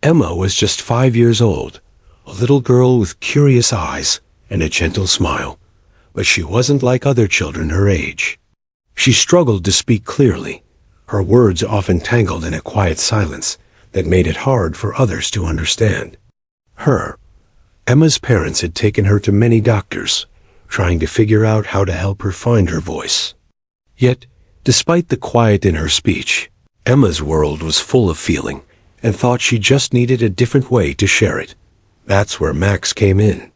Emma was just 5 years old, a little girl with curious eyes and a gentle smile, but she wasn't like other children her age. She struggled to speak clearly, her words often tangled in a quiet silence that made it hard for others to understand. Emma's parents had taken her to many doctors, trying to figure out how to help her find her voice. Yet, despite the quiet in her speech, Emma's world was full of feeling and thought she just needed a different way to share it. That's where Max came in.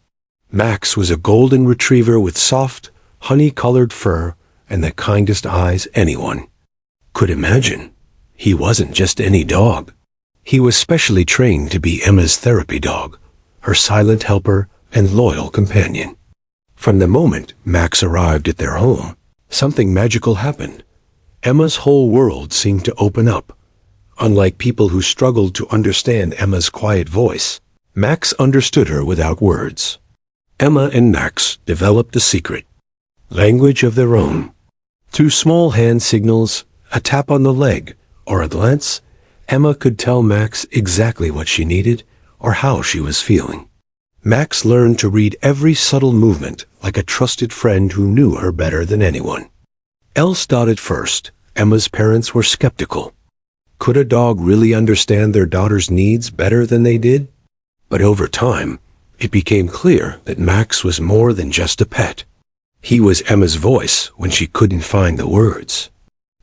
Max was a golden retriever with soft, honey-colored fur and the kindest eyes anyone could imagine. He wasn't just any dog. He was specially trained to be Emma's therapy dog, her silent helper and loyal companion. From the moment Max arrived at their home, something magical happened. Emma's whole world seemed to open up. Unlike people who struggled to understand Emma's quiet voice, Max understood her without words. Emma and Max developed a secret language of their own. Through small hand signals, a tap on the leg, or a glance, Emma could tell Max exactly what she needed or how she was feeling. Max learned to read every subtle movement like a trusted friend who knew her better than anyone else. At first, Emma's parents were skeptical. Could a dog really understand their daughter's needs better than they did? But over time, it became clear that Max was more than just a pet. He was Emma's voice when she couldn't find the words.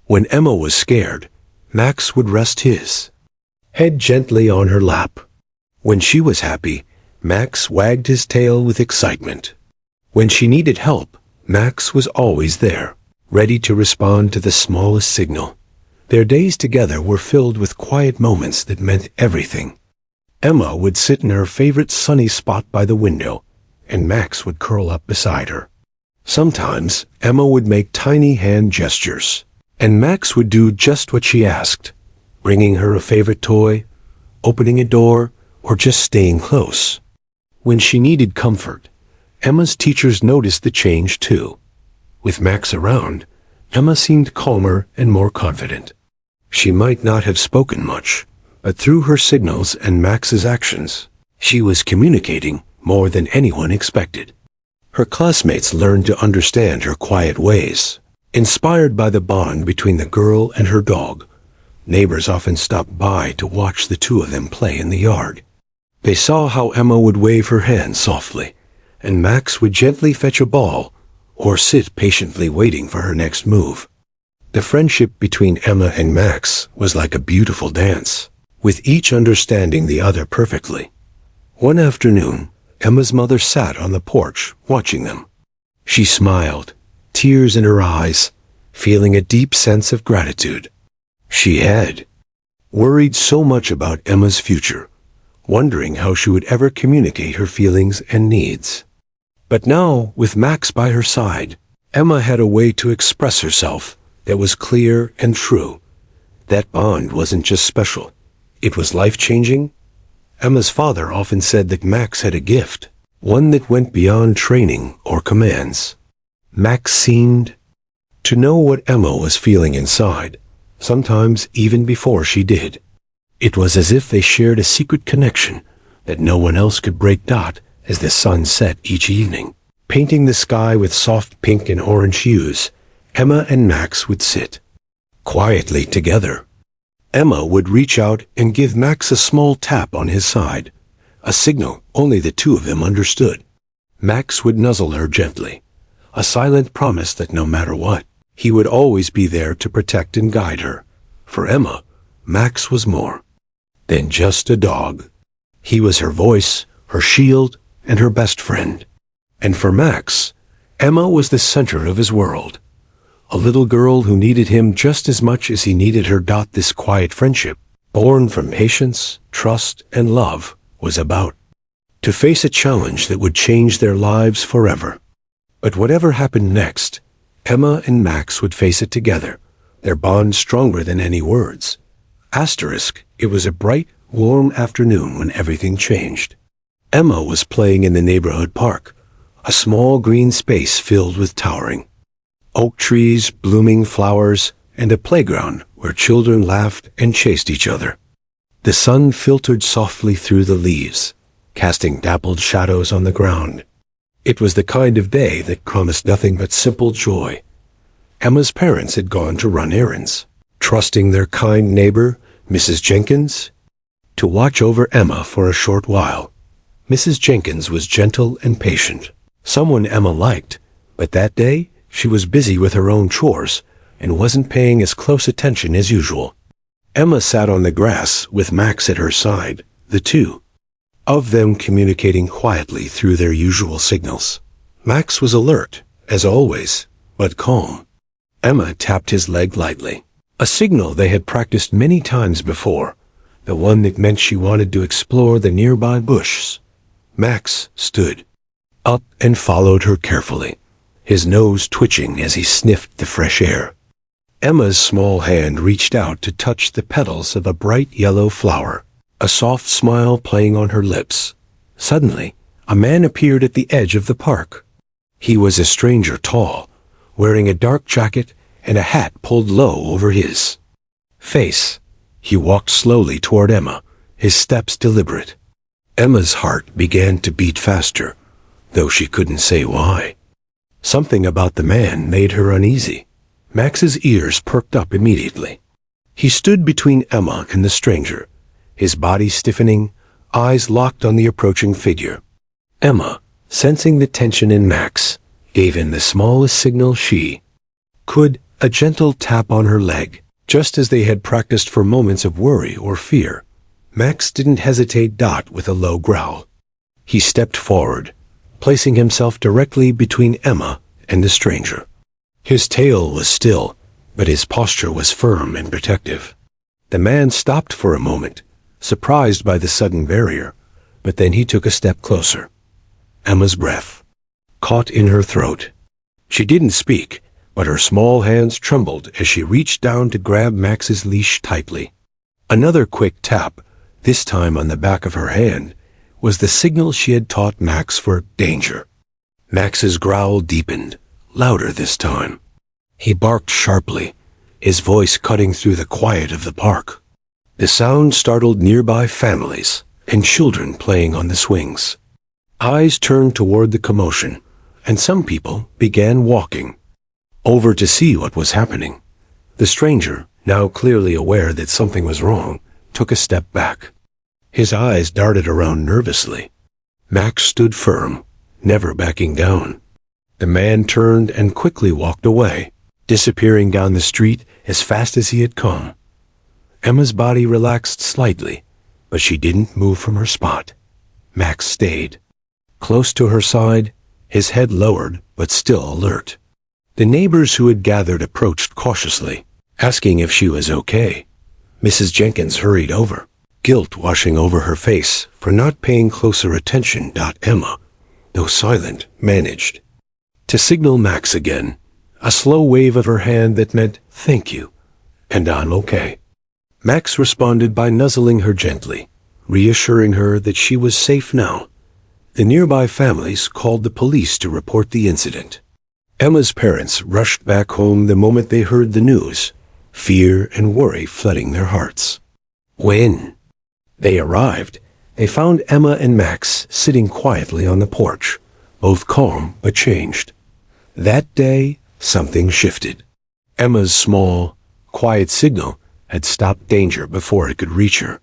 When Emma was scared, Max would rest his head gently on her lap. When she was happy, Max wagged his tail with excitement. When she needed help, Max was always there, ready to respond to the smallest signal. Their days together were filled with quiet moments that meant everything. Emma would sit in her favorite sunny spot by the window, and Max would curl up beside her. Sometimes Emma would make tiny hand gestures, and Max would do just what she asked, bringing her a favorite toy, opening a door, or just staying close. When she needed comfort, Emma's teachers noticed the change too. With Max around, Emma seemed calmer and more confident. She might not have spoken much, but through her signals and Max's actions, she was communicating more than anyone expected. Her classmates learned to understand her quiet ways. Inspired by the bond between the girl and her dog, neighbors often stopped by to watch the two of them play in the yard. They saw how Emma would wave her hand softly, and Max would gently fetch a ball or sit patiently waiting for her next move. The friendship between Emma and Max was like a beautiful dance, with each understanding the other perfectly. One afternoon, Emma's mother sat on the porch watching them. She smiled, tears in her eyes, feeling a deep sense of gratitude. She had worried so much about Emma's future, wondering how she would ever communicate her feelings and needs. But now, with Max by her side, Emma had a way to express herself that was clear and true. That bond wasn't just special, it was life-changing. Emma's father often said that Max had a gift, one that went beyond training or commands. Max seemed to know what Emma was feeling inside, sometimes even before she did. It was as if they shared a secret connection that no one else could break. As the sun set each evening, painting the sky with soft pink and orange hues, Emma and Max would sit quietly together. Emma would reach out and give Max a small tap on his side, a signal only the two of them understood. Max would nuzzle her gently, a silent promise that no matter what, he would always be there to protect and guide her. For Emma, Max was more than just a dog. He was her voice, her shield, and her best friend. And for Max, Emma was the center of his world. A little girl who needed him just as much as he needed her. This quiet friendship, born from patience, trust, and love, was about to face a challenge that would change their lives forever. But whatever happened next, Emma and Max would face it together, their bond stronger than any words. It was a bright, warm afternoon when everything changed. Emma was playing in the neighborhood park, a small green space filled with towering oak trees, blooming flowers, and a playground where children laughed and chased each other. The sun filtered softly through the leaves, casting dappled shadows on the ground. It was the kind of day that promised nothing but simple joy. Emma's parents had gone to run errands, trusting their kind neighbor, Mrs. Jenkins, to watch over Emma for a short while. Mrs. Jenkins was gentle and patient, someone Emma liked, but that day she was busy with her own chores and wasn't paying as close attention as usual. Emma sat on the grass with Max at her side, the two of them communicating quietly through their usual signals. Max was alert, as always, but calm. Emma tapped his leg lightly, a signal they had practiced many times before, the one that meant she wanted to explore the nearby bushes. Max stood up and followed her carefully, his nose twitching as he sniffed the fresh air. Emma's small hand reached out to touch the petals of a bright yellow flower, a soft smile playing on her lips. Suddenly, a man appeared at the edge of the park. He was a stranger, tall, wearing a dark jacket and a hat pulled low over his face. He walked slowly toward Emma, his steps deliberate. Emma's heart began to beat faster, though she couldn't say why. Something about the man made her uneasy. Max's ears perked up immediately. He stood between Emma and the stranger, his body stiffening, eyes locked on the approaching figure. Emma, sensing the tension in Max, gave him the smallest signal she could, a gentle tap on her leg, just as they had practiced for moments of worry or fear. Max didn't hesitate. With a low growl, he stepped forward, placing himself directly between Emma and the stranger. His tail was still, but his posture was firm and protective. The man stopped for a moment, surprised by the sudden barrier, but then he took a step closer. Emma's breath caught in her throat. She didn't speak, but her small hands trembled as she reached down to grab Max's leash tightly. Another quick tap, this time on the back of her hand, was the signal she had taught Max for danger. Max's growl deepened, louder this time. He barked sharply, his voice cutting through the quiet of the park. The sound startled nearby families and children playing on the swings. Eyes turned toward the commotion, and some people began walking over to see what was happening. The stranger, now clearly aware that something was wrong, took a step back. His eyes darted around nervously. Max stood firm, never backing down. The man turned and quickly walked away, disappearing down the street as fast as he had come. Emma's body relaxed slightly, but she didn't move from her spot. Max stayed close to her side, his head lowered but still alert. The neighbors who had gathered approached cautiously, asking if she was okay. Mrs. Jenkins hurried over, guilt washing over her face for not paying closer attention. Emma, though silent, managed to signal Max again, a slow wave of her hand that meant "thank you" and "I'm okay." Max responded by nuzzling her gently, reassuring her that she was safe now. The nearby families called the police to report the incident. Emma's parents rushed back home the moment they heard the news, fear and worry flooding their hearts. When they arrived, they found Emma and Max sitting quietly on the porch, both calm but changed. That day, something shifted. Emma's small, quiet signal had stopped danger before it could reach her.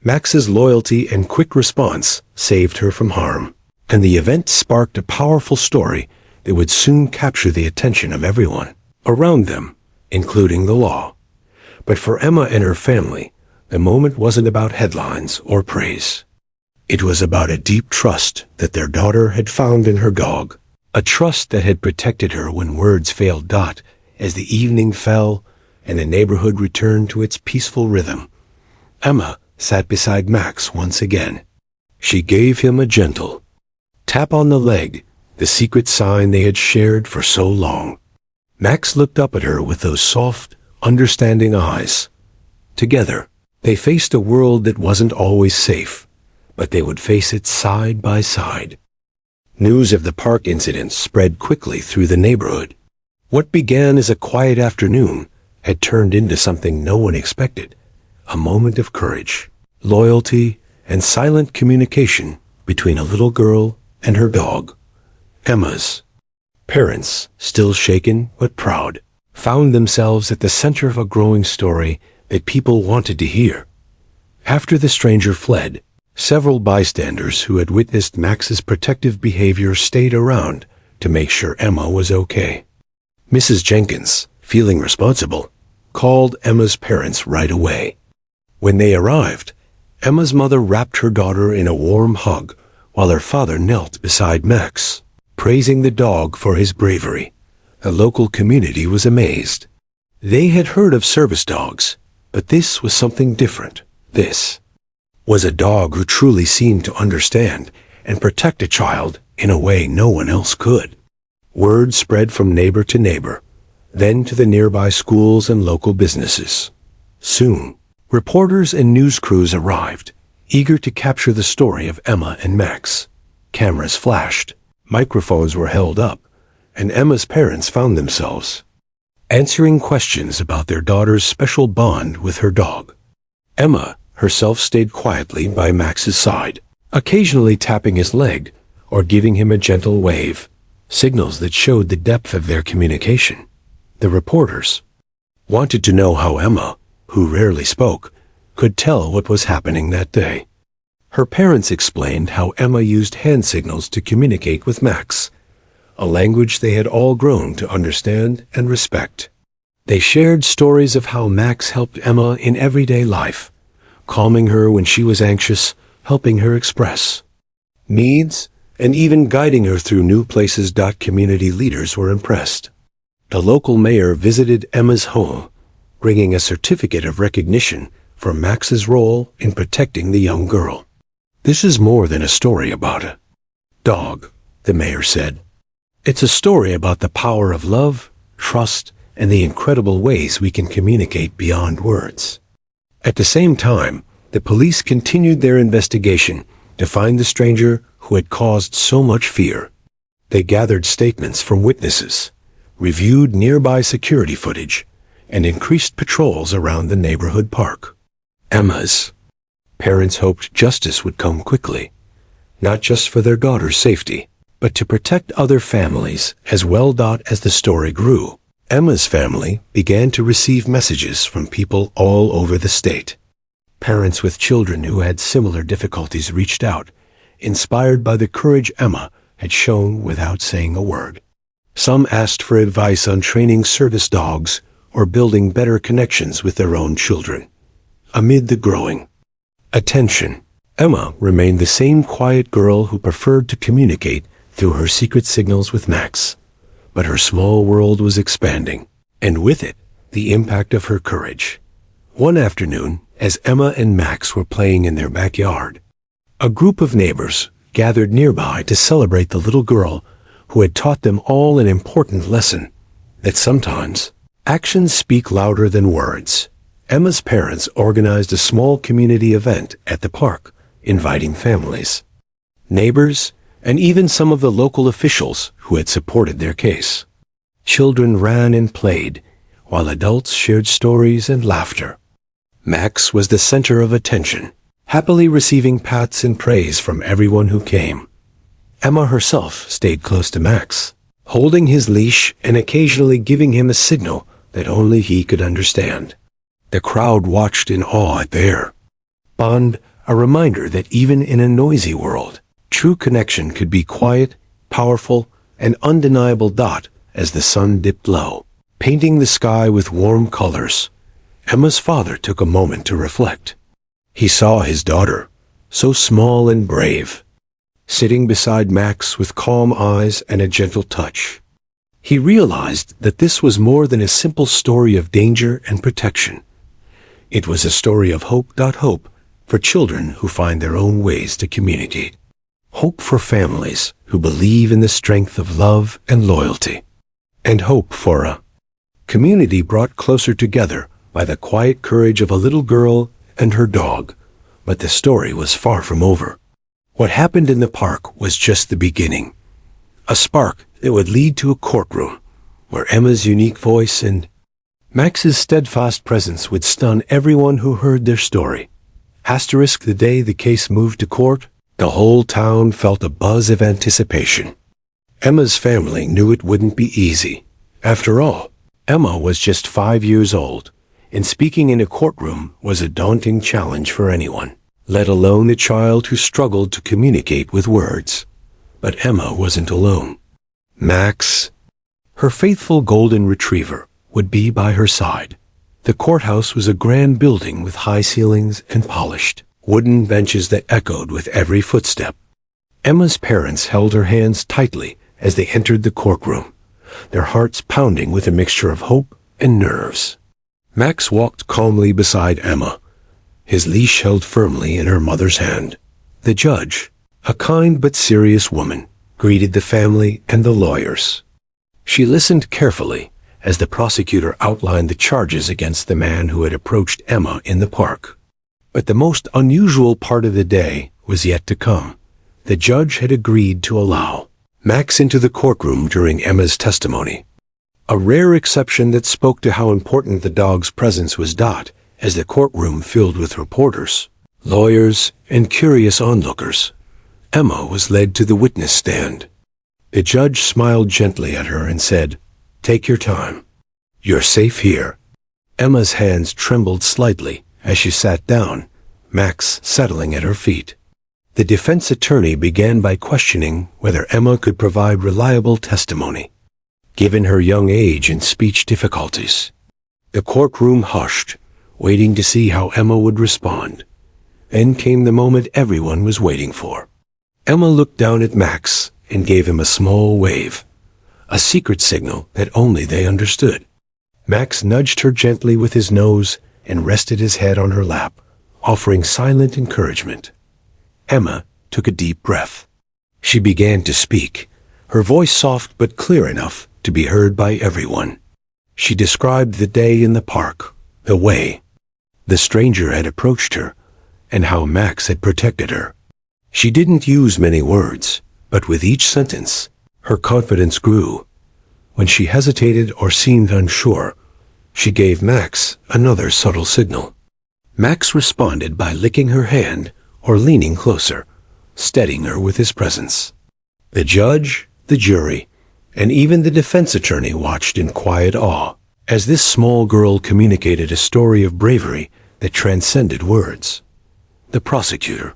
Max's loyalty and quick response saved her from harm, and the event sparked a powerful story that would soon capture the attention of everyone around them, including the law. But for Emma and her family, the moment wasn't about headlines or praise. It was about a deep trust that their daughter had found in her dog, a trust that had protected her when words failed. As the evening fell and the neighborhood returned to its peaceful rhythm, Emma sat beside Max once again. She gave him a gentle tap on the leg, the secret sign they had shared for so long. Max looked up at her with those soft, understanding eyes. Together, they faced a world that wasn't always safe, but they would face it side by side. News of the park incident spread quickly through the neighborhood. What began as a quiet afternoon had turned into something no one expected, a moment of courage. loyalty, and silent communication between a little girl and her dog. Emma's parents, still shaken but proud, found themselves at the center of a growing story that people wanted to hear. After the stranger fled, several bystanders who had witnessed Max's protective behavior stayed around to make sure Emma was okay. Mrs. Jenkins, feeling responsible, called Emma's parents right away. When they arrived, Emma's mother wrapped her daughter in a warm hug while her father knelt beside Max, praising the dog for his bravery. The local community was amazed. They had heard of service dogs, but this was something different. This was a dog who truly seemed to understand and protect a child in a way no one else could. Word spread from neighbor to neighbor, then to the nearby schools and local businesses. Soon, reporters and news crews arrived, eager to capture the story of Emma and Max. Cameras flashed, microphones were held up, and Emma's parents found themselves answering questions about their daughter's special bond with her dog. Emma herself stayed quietly by Max's side, occasionally tapping his leg or giving him a gentle wave, signals that showed the depth of their communication. The reporters wanted to know how Emma, who rarely spoke, could tell what was happening that day. Her parents explained how Emma used hand signals to communicate with Max, a language they had all grown to understand and respect. They shared stories of how Max helped Emma in everyday life, calming her when she was anxious, helping her express needs, and even guiding her through new places. Community leaders were impressed. The local mayor visited Emma's home, bringing a certificate of recognition for Max's role in protecting the young girl. "This is more than a story about a dog," the mayor said. "It's a story about the power of love, trust, and the incredible ways we can communicate beyond words." At the same time, the police continued their investigation to find the stranger who had caused so much fear. They gathered statements from witnesses, reviewed nearby security footage, and increased patrols around the neighborhood park. Emma's parents hoped justice would come quickly, not just for their daughter's safety, but to protect other families as well. As the story grew, Emma's family began to receive messages from people all over the state. Parents with children who had similar difficulties reached out, inspired by the courage Emma had shown without saying a word. Some asked for advice on training service dogs or building better connections with their own children. Amid the growing attention, Emma remained the same quiet girl who preferred to communicate through her secret signals with Max. But her small world was expanding, and with it, the impact of her courage. One afternoon, as Emma and Max were playing in their backyard, a group of neighbors gathered nearby to celebrate the little girl who had taught them all an important lesson, that sometimes actions speak louder than words. Emma's parents organized a small community event at the park, inviting families, neighbors, and even some of the local officials who had supported their case. Children ran and played, while adults shared stories and laughter. Max was the center of attention, happily receiving pats and praise from everyone who came. Emma herself stayed close to Max, holding his leash and occasionally giving him a signal that only he could understand. The crowd watched in awe at their bond, a reminder that even in a noisy world, true connection could be quiet, powerful, and undeniable. As the sun dipped low, painting the sky with warm colors, Emma's father took a moment to reflect. He saw his daughter, so small and brave, sitting beside Max with calm eyes and a gentle touch. He realized that this was more than a simple story of danger and protection. It was a story of hope. Hope for children who find their own ways to communicate. Hope for families who believe in the strength of love and loyalty. And hope for a community brought closer together by the quiet courage of a little girl and her dog. But the story was far from over. What happened in the park was just the beginning. A spark that would lead to a courtroom, where Emma's unique voice and Max's steadfast presence would stun everyone who heard their story. Asterisk the day the case moved to court, the whole town felt a buzz of anticipation. Emma's family knew it wouldn't be easy. After all, Emma was just 5 years old, and speaking in a courtroom was a daunting challenge for anyone, let alone a child who struggled to communicate with words. But Emma wasn't alone. Max, her faithful golden retriever, would be by her side. The courthouse was a grand building with high ceilings and polished wooden benches that echoed with every footstep. Emma's parents held her hands tightly as they entered the courtroom, their hearts pounding with a mixture of hope and nerves. Max walked calmly beside Emma, his leash held firmly in her mother's hand. The judge, a kind but serious woman, greeted the family and the lawyers. She listened carefully as the prosecutor outlined the charges against the man who had approached Emma in the park. But the most unusual part of the day was yet to come. The judge had agreed to allow Max into the courtroom during Emma's testimony, a rare exception that spoke to how important the dog's presence was. As the courtroom filled with reporters, lawyers, and curious onlookers, Emma was led to the witness stand. The judge smiled gently at her and said, "Take your time. You're safe here." Emma's hands trembled slightly as she sat down, Max settling at her feet. The defense attorney began by questioning whether Emma could provide reliable testimony, given her young age and speech difficulties. The courtroom hushed, waiting to see how Emma would respond. Then came the moment everyone was waiting for. Emma looked down at Max and gave him a small wave, a secret signal that only they understood. Max nudged her gently with his nose and rested his head on her lap, offering silent encouragement. Emma took a deep breath. She began to speak, her voice soft but clear enough to be heard by everyone. She described the day in the park, the way the stranger had approached her, and how Max had protected her. She didn't use many words, but with each sentence, her confidence grew. When she hesitated or seemed unsure, she gave Max another subtle signal. Max responded by licking her hand or leaning closer, steadying her with his presence. The judge, the jury, and even the defense attorney watched in quiet awe as this small girl communicated a story of bravery that transcended words. The prosecutor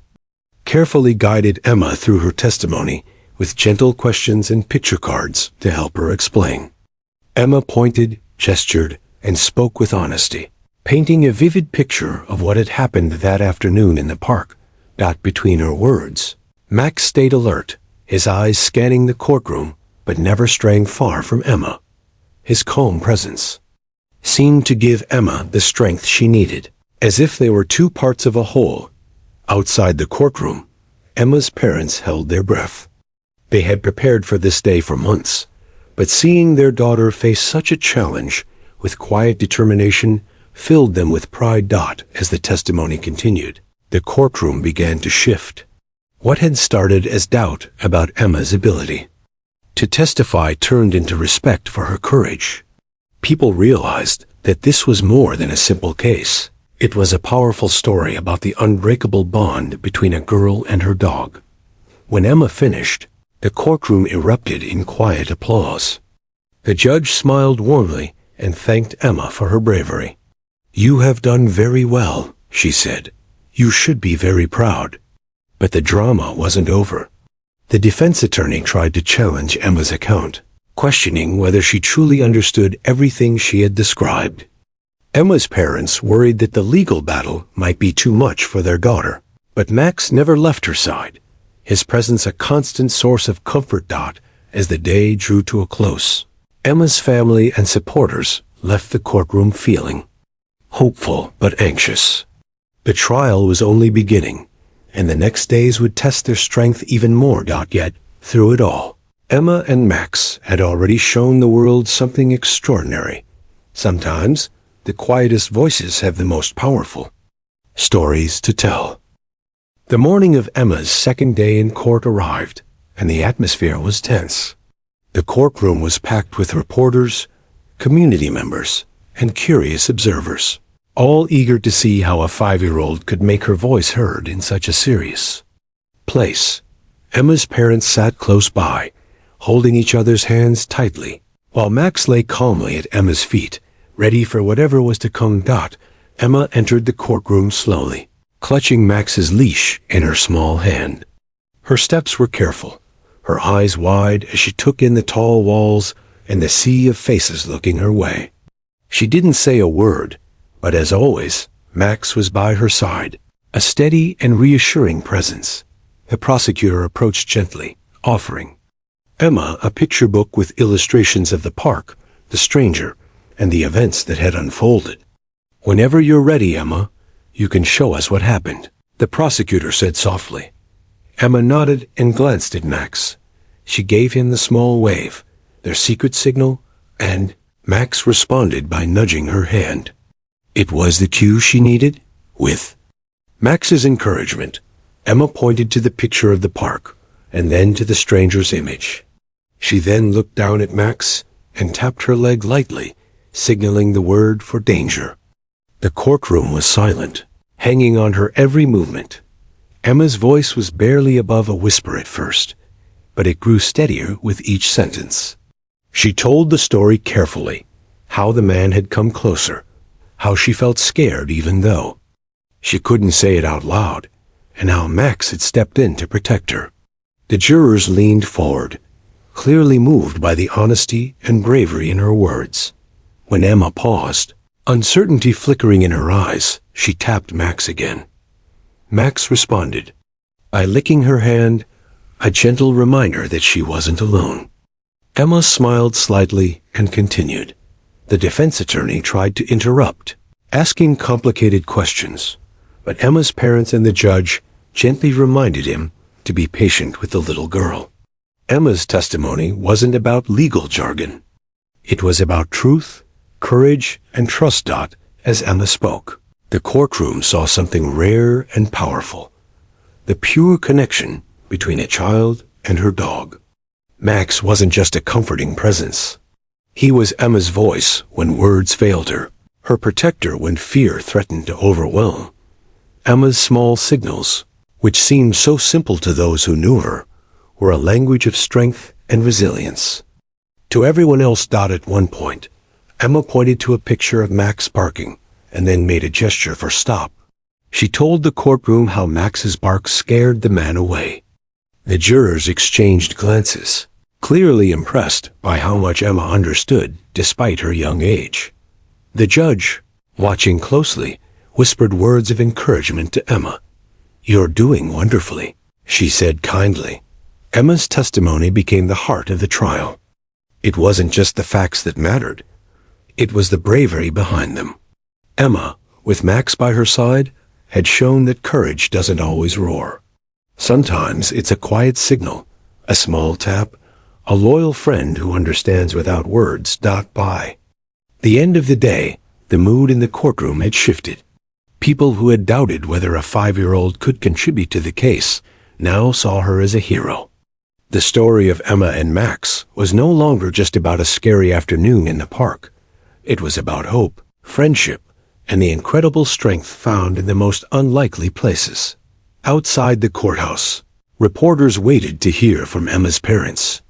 carefully guided Emma through her testimony with gentle questions and picture cards to help her explain. Emma pointed, gestured, and spoke with honesty, painting a vivid picture of what had happened that afternoon in the park. Between her words, Max stayed alert, his eyes scanning the courtroom, but never straying far from Emma. His calm presence seemed to give Emma the strength she needed, as if they were two parts of a whole. Outside the courtroom, Emma's parents held their breath. They had prepared for this day for months, but seeing their daughter face such a challenge with quiet determination filled them with pride. As the testimony continued, the courtroom began to shift. What had started as doubt about Emma's ability to testify turned into respect for her courage. People realized that this was more than a simple case. It was a powerful story about the unbreakable bond between a girl and her dog. When Emma finished, the courtroom erupted in quiet applause. The judge smiled warmly and thanked Emma for her bravery. "You have done very well," she said. "You should be very proud." But the drama wasn't over. The defense attorney tried to challenge Emma's account, questioning whether she truly understood everything she had described. Emma's parents worried that the legal battle might be too much for their daughter, but Max never left her side, his presence a constant source of comfort. As the day drew to a close, Emma's family and supporters left the courtroom feeling hopeful but anxious. The trial was only beginning, and the next days would test their strength even more. Yet, through it all, Emma and Max had already shown the world something extraordinary. Sometimes, the quietest voices have the most powerful stories to tell. The morning of Emma's second day in court arrived, and the atmosphere was tense. The courtroom was packed with reporters, community members, and curious observers. all eager to see how a 5-year-old could make her voice heard in such a serious place. Emma's parents sat close by, holding each other's hands tightly, while Max lay calmly at Emma's feet, ready for whatever was to come. Emma entered the courtroom slowly, clutching Max's leash in her small hand. Her steps were careful, her eyes wide as she took in the tall walls and the sea of faces looking her way. She didn't say a word, but as always, Max was by her side, a steady and reassuring presence. The prosecutor approached gently, offering Emma a picture book with illustrations of the park, the stranger, and the events that had unfolded. "Whenever you're ready, Emma, you can show us what happened," the prosecutor said softly. Emma nodded and glanced at Max. She gave him the small wave, their secret signal, and Max responded by nudging her hand. It was the cue she needed. With Max's encouragement, Emma pointed to the picture of the park, and then to the stranger's image. She then looked down at Max and tapped her leg lightly, signaling the word for danger. The courtroom was silent, hanging on her every movement. Emma's voice was barely above a whisper at first, but it grew steadier with each sentence. She told the story carefully, how the man had come closer, how she felt scared even though she couldn't say it out loud, and how Max had stepped in to protect her. The jurors leaned forward, clearly moved by the honesty and bravery in her words. When Emma paused, uncertainty flickering in her eyes, she tapped Max again. Max responded by licking her hand, a gentle reminder that she wasn't alone. Emma smiled slightly and continued. The defense attorney tried to interrupt, asking complicated questions, but Emma's parents and the judge gently reminded him to be patient with the little girl. Emma's testimony wasn't about legal jargon. It was about truth, courage, and trust. As Emma spoke, the courtroom saw something rare and powerful, the pure connection between a child and her dog. Max wasn't just a comforting presence. He was Emma's voice when words failed her, her protector when fear threatened to overwhelm. Emma's small signals, which seemed so simple to those who knew her, were a language of strength and resilience. To everyone else. At one point, Emma pointed to a picture of Max barking and then made a gesture for stop. She told the courtroom how Max's bark scared the man away. The jurors exchanged glances, clearly impressed by how much Emma understood despite her young age. The judge, watching closely, whispered words of encouragement to Emma. "You're doing wonderfully," she said kindly. Emma's testimony became the heart of the trial. It wasn't just the facts that mattered. It was the bravery behind them. Emma, with Max by her side, had shown that courage doesn't always roar. Sometimes it's a quiet signal, a small tap, a loyal friend who understands without words. By the end of the day, the mood in the courtroom had shifted. People who had doubted whether a 5-year-old could contribute to the case now saw her as a hero. The story of Emma and Max was no longer just about a scary afternoon in the park. It was about hope, friendship, and the incredible strength found in the most unlikely places. Outside the courthouse, reporters waited to hear from Emma's parents.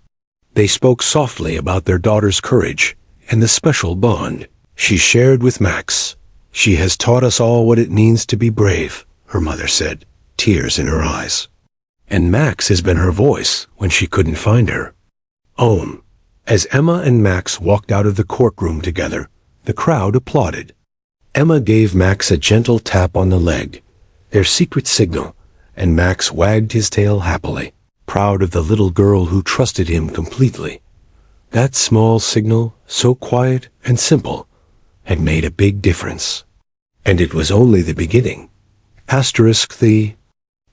They spoke softly about their daughter's courage and the special bond she shared with Max. "She has taught us all what it means to be brave," her mother said, tears in her eyes. "And Max has been her voice when she couldn't find her." As Emma and Max walked out of the courtroom together, the crowd applauded. Emma gave Max a gentle tap on the leg, their secret signal, and Max wagged his tail happily, proud of the little girl who trusted him completely. That small signal, so quiet and simple, had made a big difference. And it was only the beginning. The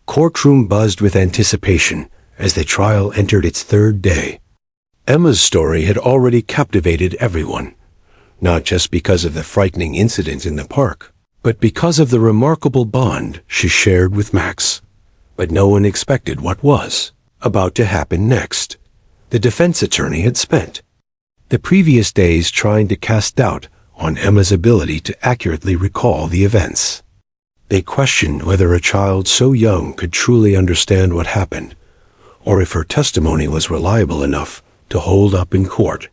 courtroom buzzed with anticipation as the trial entered its third day. Emma's story had already captivated everyone, not just because of the frightening incident in the park, but because of the remarkable bond she shared with Max. But no one expected what was about to happen next. The defense attorney had spent the previous days trying to cast doubt on Emma's ability to accurately recall the events. They questioned whether a child so young could truly understand what happened, or if her testimony was reliable enough to hold up in court.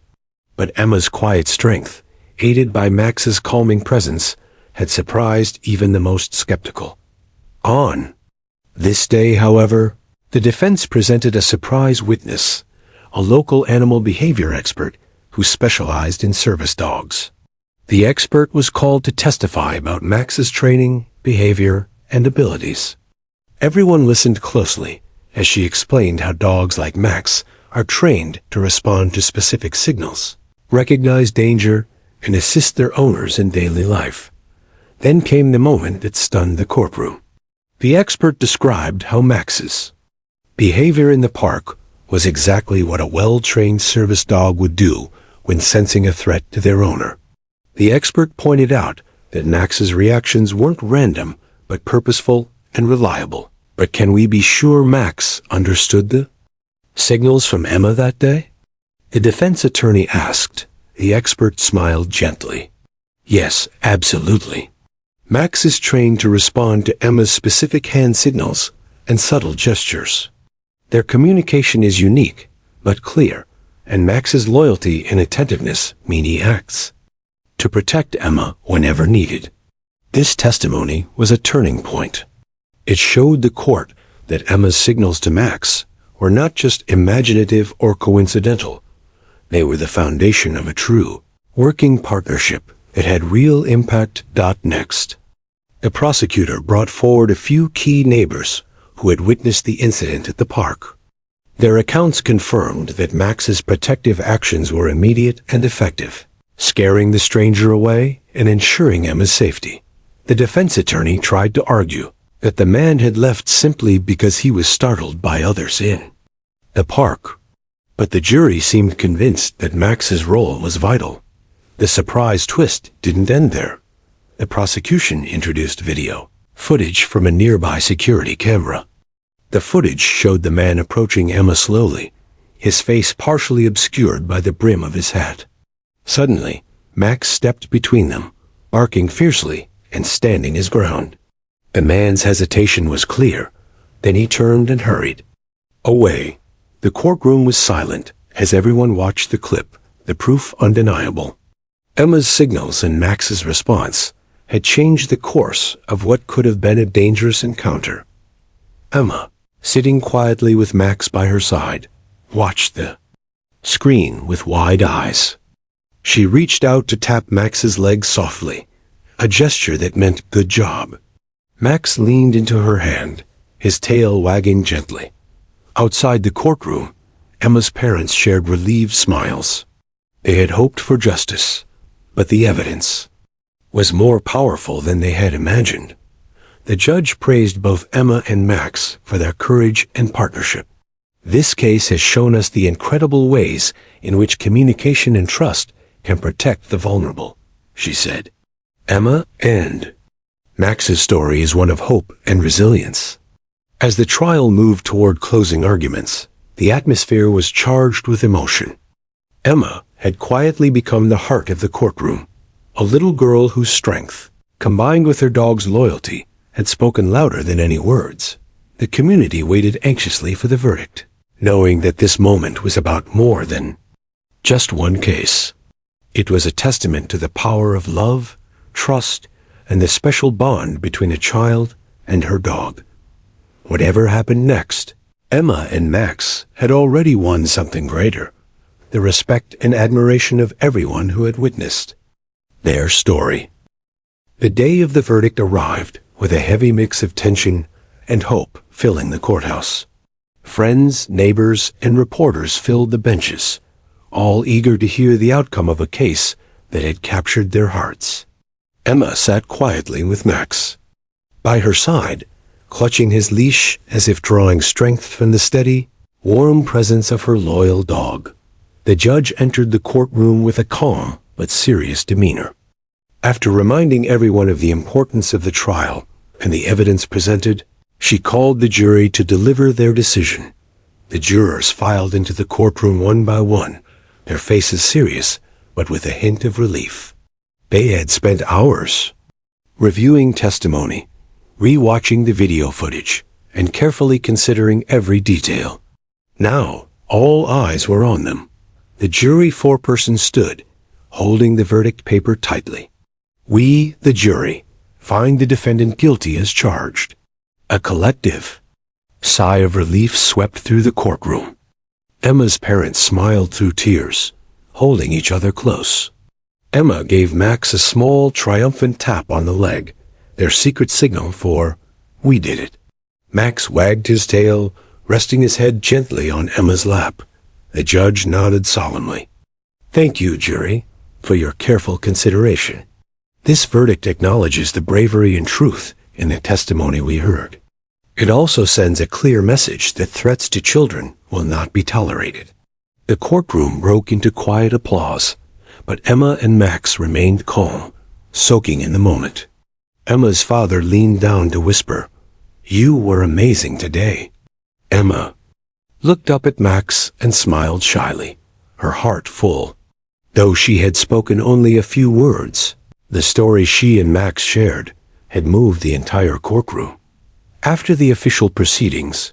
But Emma's quiet strength, aided by Max's calming presence, had surprised even the most skeptical. On this day, however, the defense presented a surprise witness, a local animal behavior expert who specialized in service dogs. The expert was called to testify about Max's training, behavior, and abilities. Everyone listened closely as she explained how dogs like Max are trained to respond to specific signals, recognize danger, and assist their owners in daily life. Then came the moment that stunned the courtroom. The expert described how Max's behavior in the park was exactly what a well-trained service dog would do when sensing a threat to their owner. The expert pointed out that Max's reactions weren't random, but purposeful and reliable. But can we be sure Max understood the signals from Emma that day? The defense attorney asked. The expert smiled gently. Yes, absolutely. Max is trained to respond to Emma's specific hand signals and subtle gestures. Their communication is unique, but clear, and Max's loyalty and attentiveness mean he acts to protect Emma whenever needed. This testimony was a turning point. It showed the court that Emma's signals to Max were not just imaginative or coincidental. They were the foundation of a true, working partnership that had real impact. Next, the prosecutor brought forward a few key neighbors who had witnessed the incident at the park. Their accounts confirmed that Max's protective actions were immediate and effective, scaring the stranger away and ensuring Emma's safety. The defense attorney tried to argue that the man had left simply because he was startled by others in the park. But the jury seemed convinced that Max's role was vital. The surprise twist didn't end there. The prosecution introduced video footage from a nearby security camera. The footage showed the man approaching Emma slowly, his face partially obscured by the brim of his hat. Suddenly, Max stepped between them, barking fiercely and standing his ground. The man's hesitation was clear. Then he turned and hurried away. The courtroom was silent as everyone watched the clip, the proof undeniable. Emma's signals and Max's response had changed the course of what could have been a dangerous encounter. Emma, sitting quietly with Max by her side, watched the screen with wide eyes. She reached out to tap Max's leg softly, a gesture that meant good job. Max leaned into her hand, his tail wagging gently. Outside the courtroom, Emma's parents shared relieved smiles. They had hoped for justice, but the evidence was more powerful than they had imagined. The judge praised both Emma and Max for their courage and partnership. This case has shown us the incredible ways in which communication and trust can protect the vulnerable, she said. Emma and Max's story is one of hope and resilience. As the trial moved toward closing arguments, the atmosphere was charged with emotion. Emma had quietly become the heart of the courtroom, a little girl whose strength, combined with her dog's loyalty, had spoken louder than any words. The community waited anxiously for the verdict, knowing that this moment was about more than just one case. It was a testament to the power of love, trust, and the special bond between a child and her dog. Whatever happened next, Emma and Max had already won something greater, the respect and admiration of everyone who had witnessed their story. The day of the verdict arrived with a heavy mix of tension and hope filling the courthouse. Friends, neighbors, and reporters filled the benches, all eager to hear the outcome of a case that had captured their hearts. Emma sat quietly with Max by her side, clutching his leash as if drawing strength from the steady, warm presence of her loyal dog. The judge entered the courtroom with a calm but serious demeanor. After reminding everyone of the importance of the trial and the evidence presented, she called the jury to deliver their decision. The jurors filed into the courtroom one by one, their faces serious but with a hint of relief. They had spent hours reviewing testimony, re-watching the video footage, and carefully considering every detail. Now, all eyes were on them. The jury foreperson stood, holding the verdict paper tightly. "We, the jury, find the defendant guilty as charged." A collective sigh of relief swept through the courtroom. Emma's parents smiled through tears, holding each other close. Emma gave Max a small, triumphant tap on the leg, their secret signal for, "We did it." Max wagged his tail, resting his head gently on Emma's lap. The judge nodded solemnly. "Thank you, jury, for your careful consideration. This verdict acknowledges the bravery and truth in the testimony we heard. It also sends a clear message that threats to children will not be tolerated." The courtroom broke into quiet applause, but Emma and Max remained calm, soaking in the moment. Emma's father leaned down to whisper, "You were amazing today." Emma looked up at Max and smiled shyly, her heart full. Though she had spoken only a few words, the story she and Max shared had moved the entire courtroom. After the official proceedings,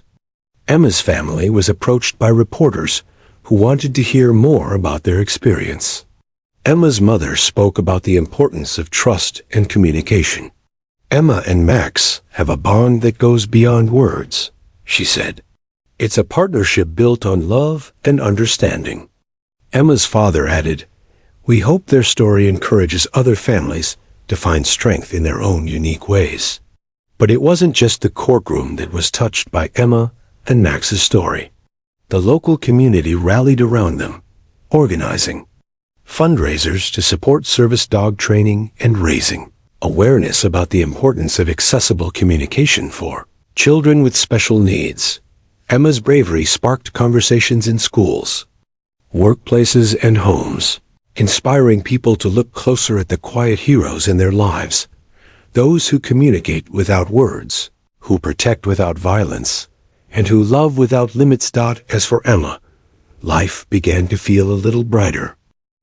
Emma's family was approached by reporters who wanted to hear more about their experience. Emma's mother spoke about the importance of trust and communication. "Emma and Max have a bond that goes beyond words," she said. "It's a partnership built on love and understanding." Emma's father added, "We hope their story encourages other families to find strength in their own unique ways." But it wasn't just the courtroom that was touched by Emma and Max's story. The local community rallied around them, organizing fundraisers to support service dog training and raising awareness about the importance of accessible communication for children with special needs. Emma's bravery sparked conversations in schools, workplaces, and homes, inspiring people to look closer at the quiet heroes in their lives, those who communicate without words, who protect without violence, and who love without limits. As for Emma, life began to feel a little brighter.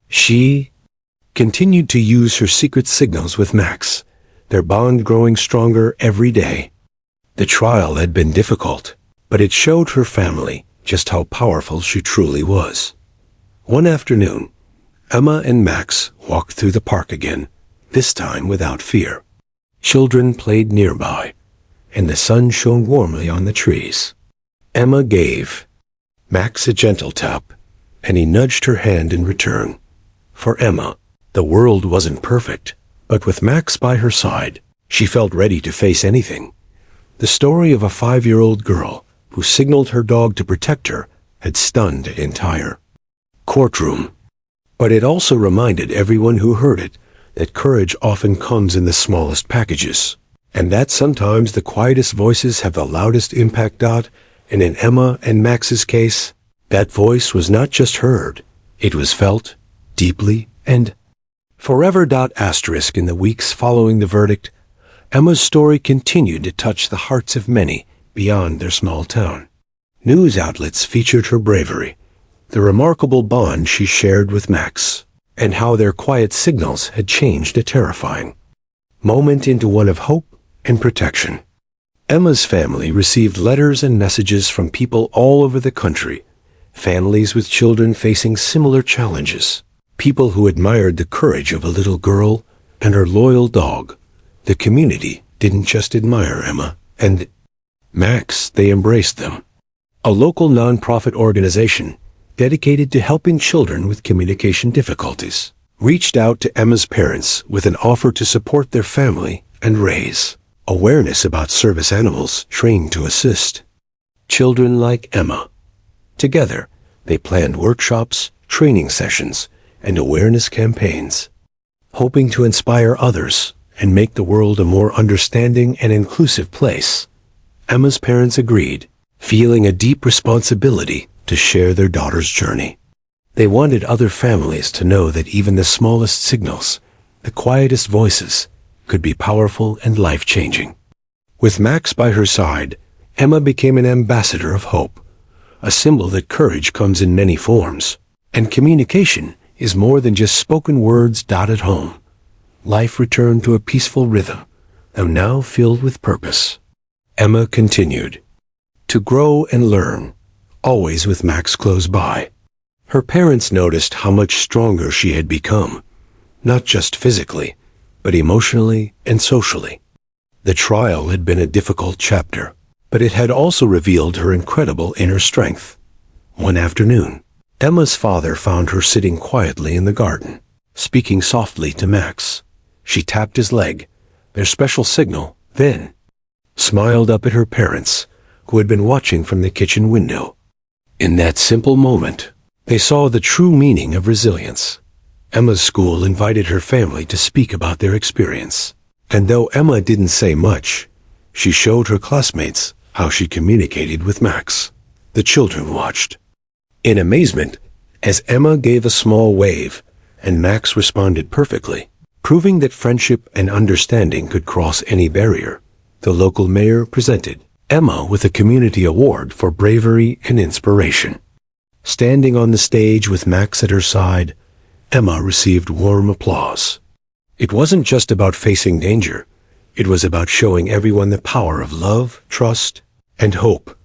She continued to use her secret signals with Max, their bond growing stronger every day. The trial had been difficult, but it showed her family just how powerful she truly was. One afternoon, Emma and Max walked through the park again, this time without fear. Children played nearby, and the sun shone warmly on the trees. Emma gave Max a gentle tap, and he nudged her hand in return. For Emma, the world wasn't perfect, but with Max by her side, she felt ready to face anything. The story of a 5-year-old girl who signaled her dog to protect her had stunned the entire courtroom. But it also reminded everyone who heard it that courage often comes in the smallest packages, and that sometimes the quietest voices have the loudest impact. And in Emma and Max's case, that voice was not just heard, it was felt deeply and forever. In the weeks following the verdict, Emma's story continued to touch the hearts of many beyond their small town. News outlets featured her bravery, the remarkable bond she shared with Max, and how their quiet signals had changed a terrifying moment into one of hope and protection. Emma's family received letters and messages from people all over the country, families with children facing similar challenges, people who admired the courage of a little girl and her loyal dog. The community didn't just admire Emma and Max, they embraced them. A local nonprofit organization dedicated to helping children with communication difficulties reached out to Emma's parents with an offer to support their family and raise awareness about service animals trained to assist children like Emma. Together, they planned workshops, training sessions, and awareness campaigns, hoping to inspire others and make the world a more understanding and inclusive place. Emma's parents agreed, feeling a deep responsibility to share their daughter's journey. They wanted other families to know that even the smallest signals, the quietest voices, could be powerful and life-changing. With Max by her side, Emma became an ambassador of hope, a symbol that courage comes in many forms, and communication is more than just spoken words. At home, life returned to a peaceful rhythm, though now filled with purpose. Emma continued to grow and learn, always with Max close by. Her parents noticed how much stronger she had become, not just physically, but emotionally and socially. The trial had been a difficult chapter, but it had also revealed her incredible inner strength. One afternoon, Emma's father found her sitting quietly in the garden, speaking softly to Max. She tapped his leg, their special signal, then smiled up at her parents, who had been watching from the kitchen window. In that simple moment, they saw the true meaning of resilience. Emma's school invited her family to speak about their experience, and though Emma didn't say much, she showed her classmates how she communicated with Max. The children watched in amazement as Emma gave a small wave, and Max responded perfectly, proving that friendship and understanding could cross any barrier. The local mayor presented Emma with a community award for bravery and inspiration. Standing on the stage with Max at her side, Emma received warm applause. It wasn't just about facing danger. It was about showing everyone the power of love, trust, and hope.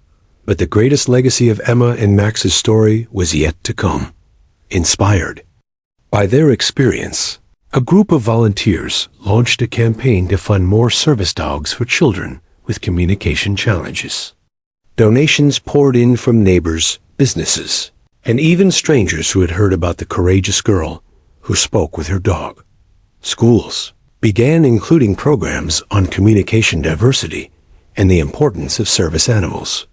But the greatest legacy of Emma and Max's story was yet to come. Inspired by their experience, a group of volunteers launched a campaign to fund more service dogs for children with communication challenges. Donations poured in from neighbors, businesses, and even strangers who had heard about the courageous girl who spoke with her dog. Schools began including programs on communication diversity and the importance of service animals.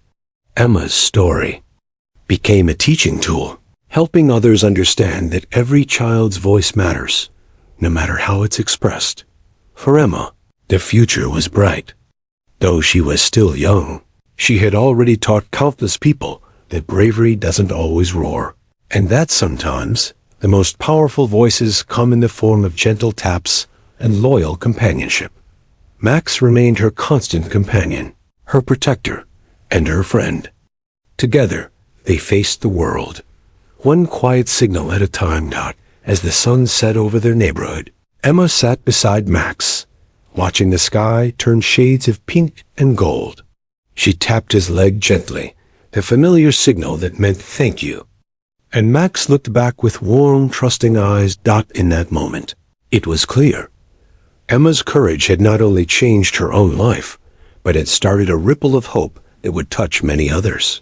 Emma's story became a teaching tool, helping others understand that every child's voice matters, no matter how it's expressed. For Emma, the future was bright. Though she was still young, she had already taught countless people that bravery doesn't always roar, and that sometimes the most powerful voices come in the form of gentle taps and loyal companionship. Max remained her constant companion, her protector, and her friend. Together, they faced the world, one quiet signal at a time. As the sun set over their neighborhood, Emma sat beside Max, watching the sky turn shades of pink and gold. She tapped his leg gently, the familiar signal that meant thank you. And Max looked back with warm, trusting eyes. In that moment, it was clear. Emma's courage had not only changed her own life, but had started a ripple of hope that would touch many others.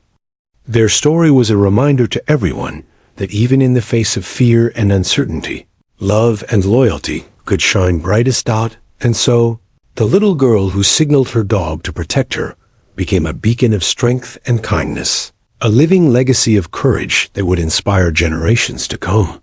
Their story was a reminder to everyone that even in the face of fear and uncertainty, love and loyalty could shine brightest. And so, the little girl who signaled her dog to protect her became a beacon of strength and kindness, a living legacy of courage that would inspire generations to come.